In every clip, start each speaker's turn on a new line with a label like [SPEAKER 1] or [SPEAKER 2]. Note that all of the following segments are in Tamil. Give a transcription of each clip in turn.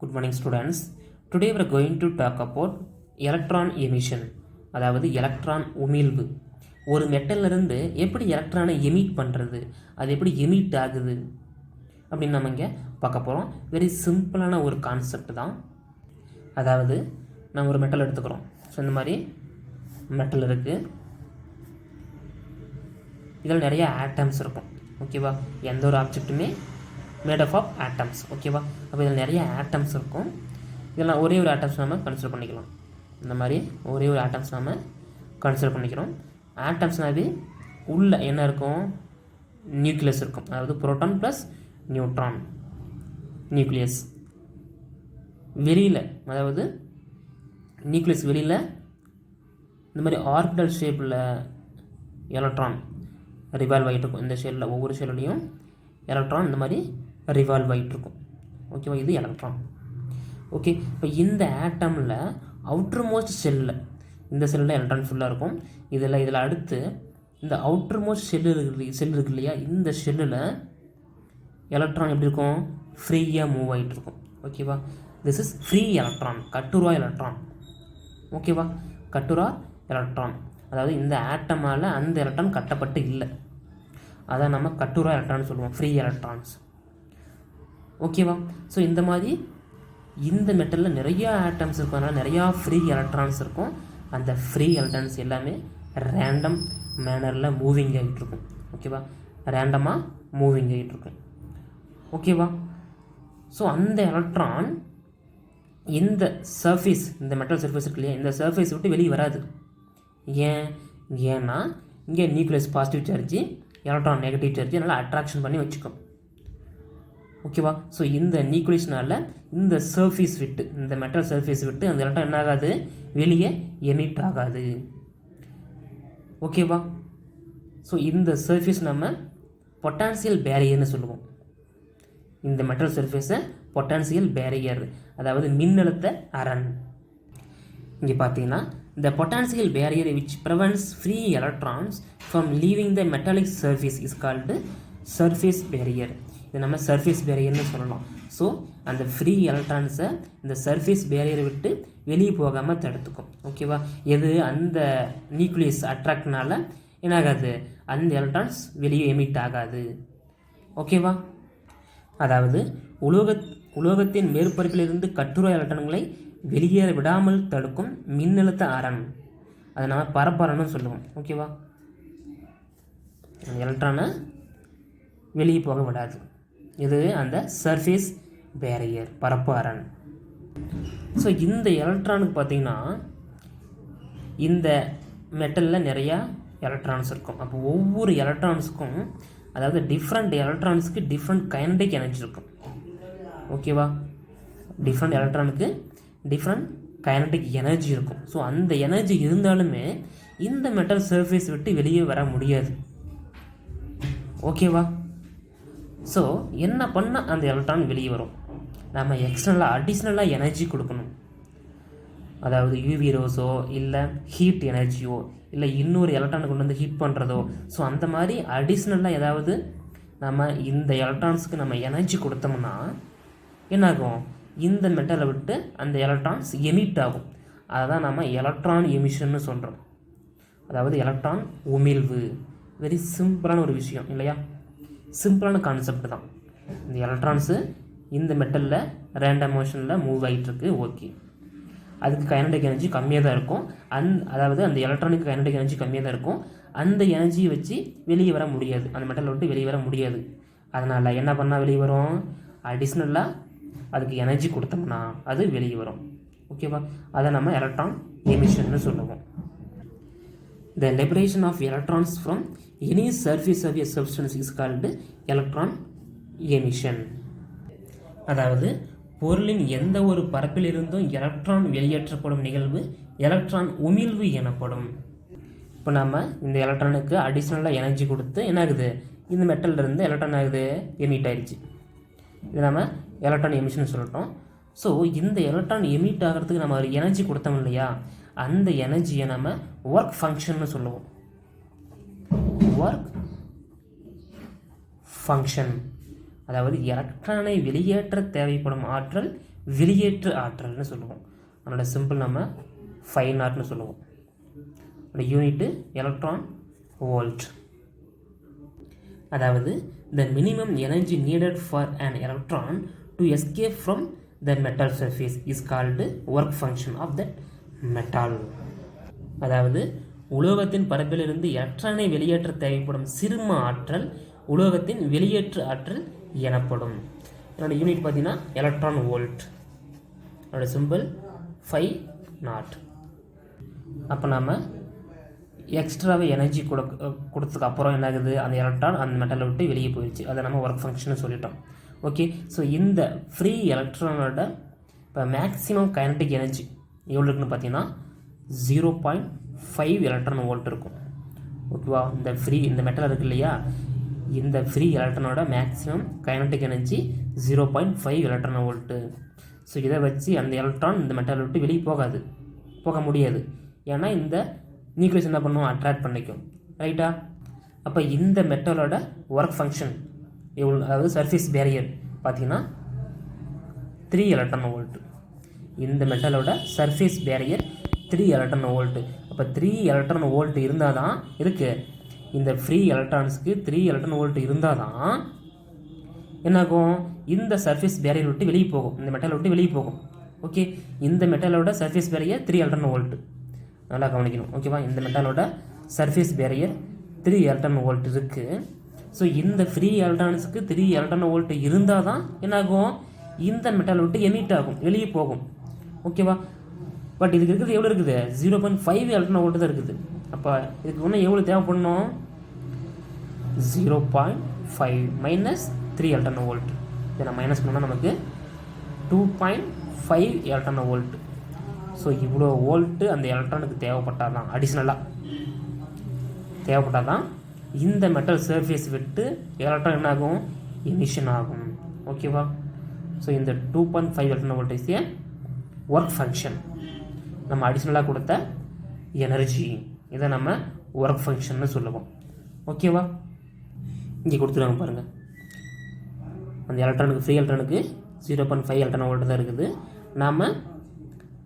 [SPEAKER 1] Good morning students. Today we are going to talk about electron emission. அதாவது எலக்ட்ரான் உமிழ்வு. ஒரு மெட்டல்ல இருந்து எப்படி எலக்ட்ரானை எமிட் பண்ணுறது, அது எப்படி எமிட் ஆகுது அப்படின்னு நம்ம இங்கே பார்க்க போகிறோம். வெரி சிம்பிளான ஒரு கான்செப்ட் தான். அதாவது நம்ம ஒரு மெட்டல் எடுத்துக்கிறோம். ஸோ இந்த மாதிரி மெட்டல் இருக்குது. இதில் நிறைய ஆட்டம்ஸ் இருக்கும். ஓகேவா? எந்த ஒரு ஆப்ஜெக்ட்டுமே மேட் ஆஃப் ஆட்டம்ஸ். ஓகேவா? அப்போ இதில் நிறைய ஆட்டம்ஸ் இருக்கும். இதெல்லாம் ஒரே ஒரு ஆட்டம்ஸ் நம்ம கன்சிடர் பண்ணிக்கலாம். இந்த மாதிரி ஒரே ஒரு ஆட்டம்ஸ் நம்ம கன்சிடர் பண்ணிக்கிறோம். ஆட்டம்ஸ்னாவே உள்ள என்ன இருக்கும்? நியூக்ளியஸ் இருக்கும். அதாவது புரோட்டான் ப்ளஸ் நியூட்ரான் நியூக்ளியஸ். வெளியில் அதாவது நியூக்ளியஸ் வெளியில் இந்த மாதிரி ஆர்பிட்டல் ஷேப்பில் எலக்ட்ரான் ரிவால்வ் ஆகிட்டு இருக்கும். இந்த ஷேலில் ஒவ்வொரு ஷேல்லையும் எலக்ட்ரான் இந்த மாதிரி ரிவால்வ் ஆகிட்டு இருக்கும். ஓகேவா? இது எலக்ட்ரான். ஓகே, இப்போ இந்த ஆட்டமில் அவுட்டர் மோஸ்ட் செல்லில், இந்த செல்லில் எலக்ட்ரான் ஃபுல்லாக இருக்கும். இதில் அடுத்து இந்த அவுட்டர் மோஸ்ட் செல் இருக்கு இல்லையா, இந்த செல்லில் எலக்ட்ரான் எப்படி இருக்கும்? ஃப்ரீயாக மூவ் ஆகிட்டு இருக்கும். ஓகேவா? திஸ் இஸ் ஃப்ரீ எலக்ட்ரான், கட்டுரா எலக்ட்ரான். ஓகேவா? கட்டுரா எலக்ட்ரான், அதாவது இந்த ஆட்டமால் அந்த எலக்ட்ரான் கட்டப்பட்டு இல்லை, அதான் நம்ம கட்டுரா எலக்ட்ரான் சொல்லுவோம், ஃப்ரீ எலக்ட்ரான்ஸ். ஓகேவா? ஸோ இந்த மாதிரி இந்த மெட்டலில் நிறையா ஆட்டம்ஸ் இருக்கும், அதனால் நிறையா ஃப்ரீ எலக்ட்ரான்ஸ் இருக்கும். அந்த ஃப்ரீ எலக்ட்ரான்ஸ் எல்லாமே ரேண்டம் மேனரில் மூவிங் ஆகிட்டுருக்கும். ஓகேவா? ரேண்டமாக மூவிங் ஆகிட்டுருக்கும். ஓகேவா? ஸோ அந்த எலக்ட்ரான் இந்த சர்ஃபேஸ், இந்த மெட்டல் சர்ஃபேஸ் இருக்கு இல்லையா, இந்த சர்ஃபேஸ் விட்டு வெளியே வராது. ஏன்னா இங்கே nucleus positive charge, electron negative charge, அதனால் அட்ராக்ஷன் பண்ணி வச்சுக்கும். ஓகேவா? ஸோ இந்த நியூக்ளியஸ்னால் இந்த சர்ஃபேஸ் விட்டு, இந்த மெட்டல் சர்ஃபேஸ் விட்டு அந்த எலக்ட்ரான் என்ன ஆகாது? வெளியே எமிட் ஆகாது. ஓகேவா? ஸோ இந்த சர்ஃபேஸ் நம்ம பொட்டான்சியல் பேரியர்னு சொல்லுவோம். இந்த மெட்டல் சர்ஃபேஸை பொட்டான்சியல் பேரியர், அதாவது மின்னழுத்த அரண். இங்கே பார்த்தீங்கன்னா the potential barrier which prevents free electrons from leaving the metallic surface is called surface barrier. இது நம்ம சர்ஃபேஸ் பேரியர்னு சொல்லலாம். ஸோ அந்த ஃப்ரீ எலக்ட்ரான்ஸை இந்த சர்ஃபேஸ் பேரியரை விட்டு வெளியே போகாமல் தடுத்துக்கும். ஓகேவா? எது? அந்த நியூக்ளியஸ் அட்ராக்ட்னால என்னாகாது? அந்த எலக்ட்ரான்ஸ் வெளியே எமிட் ஆகாது. ஓகேவா? அதாவது உலோகத்தின் மேற்பரப்பிலிருந்து கட்டுரா எலக்ட்ரான்களை வெளியேற விடாமல் தடுக்கும் மின்னழுத்த அரண், அதை நம்ம பரப்பரன்னு சொல்லுவோம். ஓகேவா? அந்த எலக்ட்ரானை வெளியே போக விடாது. இது அந்த சர்ஃபேஸ் பேரியர், பரப்பு அரண். ஸோ இந்த எலக்ட்ரானுக்கு பார்த்திங்கன்னா இந்த மெட்டலில் நிறையா எலக்ட்ரான்ஸ் இருக்கும். அப்போ ஒவ்வொரு எலக்ட்ரான்ஸுக்கும், அதாவது டிஃப்ரெண்ட் எலக்ட்ரான்ஸுக்கு டிஃப்ரெண்ட் கைனடிக் எனர்ஜி இருக்கும். ஓகேவா? டிஃப்ரெண்ட் எலக்ட்ரானுக்கு டிஃப்ரெண்ட் கைனடிக் எனர்ஜி இருக்கும். ஸோ அந்த எனர்ஜி இருந்தாலுமே இந்த மெட்டல் சர்ஃபேஸ் விட்டு வெளியே வர முடியாது. ஓகேவா? ஸோ என்ன பண்ணால் அந்த எலக்ட்ரான் வெளியே வரும்? நம்ம எக்ஸ்டர்னலாக அடிஷ்னலாக எனர்ஜி கொடுக்கணும். அதாவது யூவி ரோஸோ இல்லை ஹீட் எனர்ஜியோ இல்லை இன்னொரு எலக்ட்ரானை கொண்டு வந்து ஹீட் பண்ணுறதோ, ஸோ அந்த மாதிரி அடிஷ்னலாக ஏதாவது நம்ம இந்த எலக்ட்ரான்ஸுக்கு நம்ம எனர்ஜி கொடுத்தோம்னா என்னாகும்? இந்த மெட்டலை விட்டு அந்த எலக்ட்ரான்ஸ் எமிட் ஆகும். அதை தான் நம்ம எலக்ட்ரான் எமிஷன்னு சொல்கிறோம். அதாவது எலக்ட்ரான் உமிழ்வு. வெரி சிம்பிளான ஒரு விஷயம் இல்லையா? சிம்பிளான கான்செப்ட் தான். இந்த எலக்ட்ரான்ஸு இந்த மெட்டலில் ரேண்டம் மோஷனில் மூவ் ஆகிட்டுருக்கு. ஓகே, அதுக்கு கைனடிக் எனர்ஜி கம்மியாக தான் இருக்கும். அதாவது அந்த எலக்ட்ரானுக்கு கைனடிக் எனர்ஜி கம்மியாக தான் இருக்கும். அந்த எனர்ஜியை வச்சு வெளியே வர முடியாது, அந்த மெட்டலை விட்டு வெளியே வர முடியாது. அதனால் என்ன பண்ணால் வெளியே வரும்? அடிஷ்னலாக அதுக்கு எனர்ஜி கொடுத்தோம்னா அது வெளியே வரும். ஓகேவா? அதை நம்ம எலக்ட்ரான் எமிஷன்னு சொல்லுவோம். The liberation of electrons from any surface of a substance is called electron emission. அதாவது பொருளின் எந்த ஒரு பரப்பிலிருந்தும் எலக்ட்ரான் வெளியேற்றப்படும் நிகழ்வு எலக்ட்ரான் உமிழ்வு எனப்படும். இப்போ நம்ம இந்த எலக்ட்ரானுக்கு அடிஷ்னலாக எனர்ஜி கொடுத்து என்ன ஆகுது? இந்த மெட்டலிருந்து எலக்ட்ரான் ஆகுது, எமிட் ஆயிடுச்சு. இது நம்ம எலக்ட்ரான் எமிஷன் சொல்லிட்டோம். ஸோ இந்த எலக்ட்ரான் எமிட் ஆகிறதுக்கு நம்ம ஒரு எனர்ஜி கொடுத்தோம் இல்லையா, அந்த எனர்ஜியை நம்ம ஒர்க் ஃபங்க்ஷன்னு சொல்லுவோம். ஒர்க் ஃபங்க்ஷன், அதாவது எலக்ட்ரானை வெளியேற்ற தேவைப்படும் ஆற்றல் வெளியேற்று ஆற்றல்னு சொல்லுவோம். அதனோட சிம்பிள் நம்ம 5 சொல்லுவோம். அதோட யூனிட்டு எலக்ட்ரான் வோல்ட். அதாவது the minimum energy needed for an electron to escape from the metal surface is called work function of that metal. அதாவது உலோகத்தின் பரப்பிலிருந்து எலக்ட்ரானை வெளியேற்ற தேவைப்படும் சிறும ஆற்றல் உலோகத்தின் வெளியேற்று ஆற்றல் எனப்படும். என்னோட யூனிட் பார்த்தீங்கன்னா எலக்ட்ரான் வோல்ட். அதோட சிம்பிள் 5 அப்போ நம்ம எக்ஸ்ட்ராவே எனர்ஜி கொடுத்ததுக்கு அப்புறம் என்ன ஆகுது, அந்த எலக்ட்ரான் அந்த மெட்டலை விட்டு வெளியே போயிடுச்சு. அதை நம்ம ஒர்க் ஃபங்க்ஷன் சொல்லிட்டோம். ஓகே, ஸோ இந்த ஃப்ரீ எலக்ட்ரானோட இப்போ மேக்ஸிமம் கைனடிக் எனர்ஜி எவ்வளோ இருக்குன்னு பார்த்தீங்கன்னா 0.5 எலக்ட்ரான் வோல்ட் இருக்கும். ஓகேவா, இந்த மெட்டல் இருக்கு இல்லையா, இந்த ஃப்ரீ எலக்ட்ரானோட maximum kinetic energy 0.5 electron volt. So இதை வச்சு அந்த எலக்ட்ரான் இந்த மெட்டலை விட்டு வெளியே போக முடியாது. ஏன்னா இந்த நியூக்ளியஸ் என்ன பண்ணும், அட்ராக்ட் பண்ணிக்கும். ரைட்டா? அப்போ இந்த மெட்டலோட ஒர்க் ஃபங்க்ஷன் எவ்வளோ, அதாவது சர்ஃபேஸ் பேரியர் பார்த்தீங்கன்னா 3 எலக்ட்ரான் வோல்ட்டு. இந்த மெட்டலோட சர்ஃபேஸ் பேரியர் 3 எலக்ட்ரான் வோல்ட்டு. அப்போ 3 எலக்ட்ரான் வோல்ட் இருந்தால் தான் இந்த ஃப்ரீ எலக்ட்ரான்ஸுக்கு 3 எலக்ட்ரான் வோல்ட் இருந்தால் தான் என்னாகும், இந்த சர்ஃபேஸ் பேரியர் விட்டு வெளியே போகும், இந்த மெட்டலை விட்டு வெளியே போகும். ஓகே, இந்த மெட்டலோட சர்ஃபேஸ் பேரியர் 3 எலக்ட்ரான் வோல்ட்டு. நல்லா கவனிக்கணும். ஓகேவா, இந்த மெட்டலோட சர்ஃபேஸ் பேரியர் 3 எலக்ட்ரான் வோல்ட் இருக்குது. ஸோ இந்த ஃப்ரீ எலக்ட்ரான்ஸுக்கு 3 எலக்ட்ரான் வோல்ட் இருந்தால் தான் என்னாகும், இந்த மெட்டல் விட்டு எமிட் ஆகும், வெளியே போகும். ஓகேவா, பட் இதுக்கு இருக்குது எவ்வளோ இருக்குது, 0.5 எலக்ட்ரான் வோல்ட் தான் இருக்குது. அப்போ இதுக்கு இன்னும் எவ்வளோ தேவைப்படணும், 0.5 மைனஸ் 3 எலக்ட்ரான் வோல்ட். இதை நான் மைனஸ் பண்ணால் நமக்கு 2.5 எலக்ட்ரான் வோல்ட். ஸோ இவ்வளோ வோல்ட்டு அந்த எலக்ட்ரானுக்கு தேவைப்பட்டால் தான், அடிஷ்னலாக தேவைப்பட்டால் தான் இந்த மெட்டல் சர்ஃபேஸ் விட்டு எலக்ட்ரான் என்ன ஆகும், எமிஷன் ஆகும். ஓகேவா, ஸோ இந்த 2.5 electron volt is a work function. நம்ம அடிஷ்னலாக கொடுத்த எனர்ஜி, இதை நம்ம ஒர்க் ஃபங்க்ஷன்னு சொல்லுவோம். ஓகேவா, இங்கே கொடுத்துருவாங்க பாருங்கள். அந்த எலக்ட்ரானுக்கு ஃப்ரீ எலக்ட்ரானுக்கு 0.5 எலக்ட்ரான் வோல்ட் தான் இருக்குது. நாம்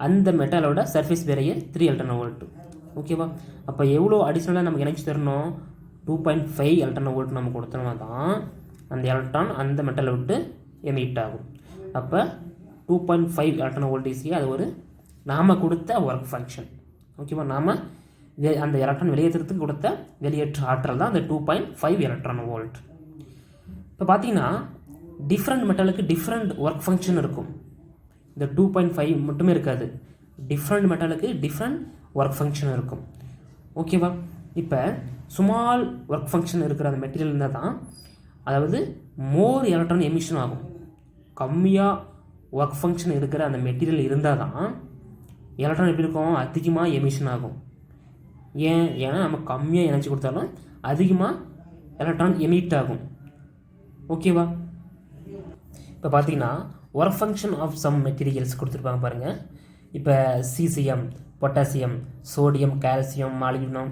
[SPEAKER 1] அந்த மெட்டலோட சர்ஃபேஸ் பேரியர் 3 எலக்ட்ரான் வோல்ட். ஓகேவா, அப்போ எவ்வளோ அடிஷ்னலாக நமக்கு எனர்ஜி தரணும், 2.5 எலக்ட்ரான் வோல்ட் நம்ம கொடுத்தோம்னா தான் அந்த எலக்ட்ரான் அந்த மெட்டலை விட்டு எமிட் ஆகும். அப்போ 2.5 எலக்ட்ரான் வோல்ட் ஈஸியாக அது ஒரு நாம் கொடுத்த ஒர்க் ஃபங்க்ஷன். ஓகேவா, நாம் அந்த எலக்ட்ரான் வெளியேற்றுறதுக்கு கொடுத்த வெளியேற்ற ஆற்றல் தான் அந்த 2.5 எலக்ட்ரான் வோல்ட். இப்போ பார்த்தீங்கன்னா டிஃப்ரெண்ட் மெட்டலுக்கு டிஃப்ரெண்ட் ஒர்க் ஃபங்க்ஷன் இருக்கும். இந்த 2.5 மட்டுமே இருக்காது, டிஃப்ரெண்ட் மெட்டலுக்கு டிஃப்ரெண்ட் ஒர்க் ஃபங்க்ஷன் இருக்கும். ஓகேவா, இப்போ ஸ்மால் ஒர்க் ஃபங்க்ஷன் இருக்கிற அந்த மெட்டீரியல் இருந்தால் தான், அதாவது மோர் எலக்ட்ரான் எமிஷன் ஆகும். கம்மியாக ஒர்க் ஃபங்க்ஷன் இருக்கிற அந்த மெட்டீரியல் இருந்தால் தான் எலக்ட்ரான் எப்படி இருக்கும், அதிகமாக எமிஷன் ஆகும். ஏன்னா நம்ம கம்மியாக எனர்ஜி கொடுத்தாலும் அதிகமாக எலக்ட்ரான் எமிட் ஆகும். ஓகேவா, இப்போ பார்த்தீங்கன்னா work function of some materials கொடுத்துருப்பாங்க பாருங்கள். இப்போ caesium, potassium, sodium, calcium, molybdenum,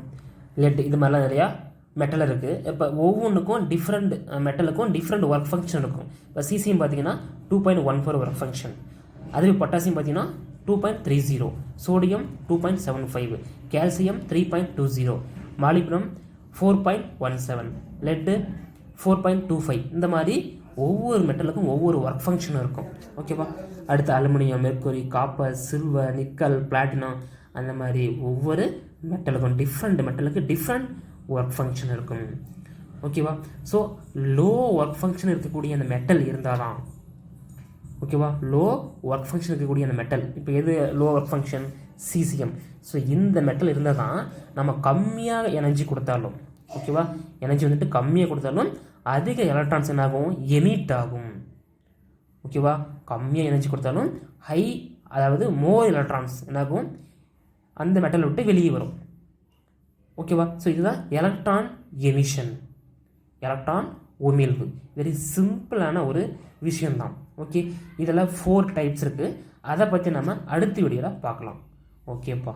[SPEAKER 1] lead, இது மாதிரிலாம் நிறையா மெட்டல் இருக்குது. இப்போ ஒவ்வொன்றுக்கும் டிஃப்ரெண்ட் மெட்டலுக்கும் டிஃப்ரெண்ட் ஒர்க் ஃபங்க்ஷன் இருக்கும். இப்போ சீசியம் பார்த்தீங்கன்னா 2.14 ஒர்க் ஃபங்க்ஷன், அதுவே பொட்டாசியம் பார்த்தீங்கன்னா 2.30, சோடியம் 2.75, கால்சியம் 3.20, மாலிப்டினம் 4.17, லெட்டு 4.25. இந்த மாதிரி ஒவ்வொரு மெட்டலுக்கும் ஒவ்வொரு ஒர்க் ஃபங்க்ஷனும் இருக்கும். ஓகேவா, அடுத்து aluminium, mercury, copper, silver, nickel, platinum, அந்த மாதிரி ஒவ்வொரு மெட்டலுக்கும் மெட்டலுக்கு டிஃப்ரெண்ட் ஒர்க் ஃபங்க்ஷன் இருக்கும். ஓகேவா, ஸோ லோ ஒர்க் ஃபங்க்ஷன் இருக்கக்கூடிய அந்த மெட்டல் இருந்தால் தான், ஓகேவா, லோ ஒர்க் ஃபங்க்ஷன் இருக்கக்கூடிய அந்த மெட்டல், இப்போ எது low work function, caesium. So இந்த மெட்டல் இருந்தால் தான் நம்ம கம்மியாக எனர்ஜி கொடுத்தாலும், ஓகேவா, எனர்ஜி வந்துட்டு கம்மியாக கொடுத்தாலும் அதிக எலக்ட்ரான்ஸ் என்னாகும், எமிட் ஆகும். ஓகேவா, கம்மியாக எனர்ஜி கொடுத்தாலும் அதாவது மோர் எலக்ட்ரான்ஸ் என்னாகும், அந்த மெட்டல் விட்டு வெளியே வரும். ஓகேவா, ஸோ இதுதான் எலக்ட்ரான் எமிஷன், எலக்ட்ரான் உமிழ்வு. வெரி சிம்பிளான ஒரு விஷயம்தான். ஓகே, இதில் 4 டைப்ஸ் இருக்குது. அதை பற்றி நம்ம அடுத்த வீடியோவில் பார்க்கலாம். ஓகேப்பா.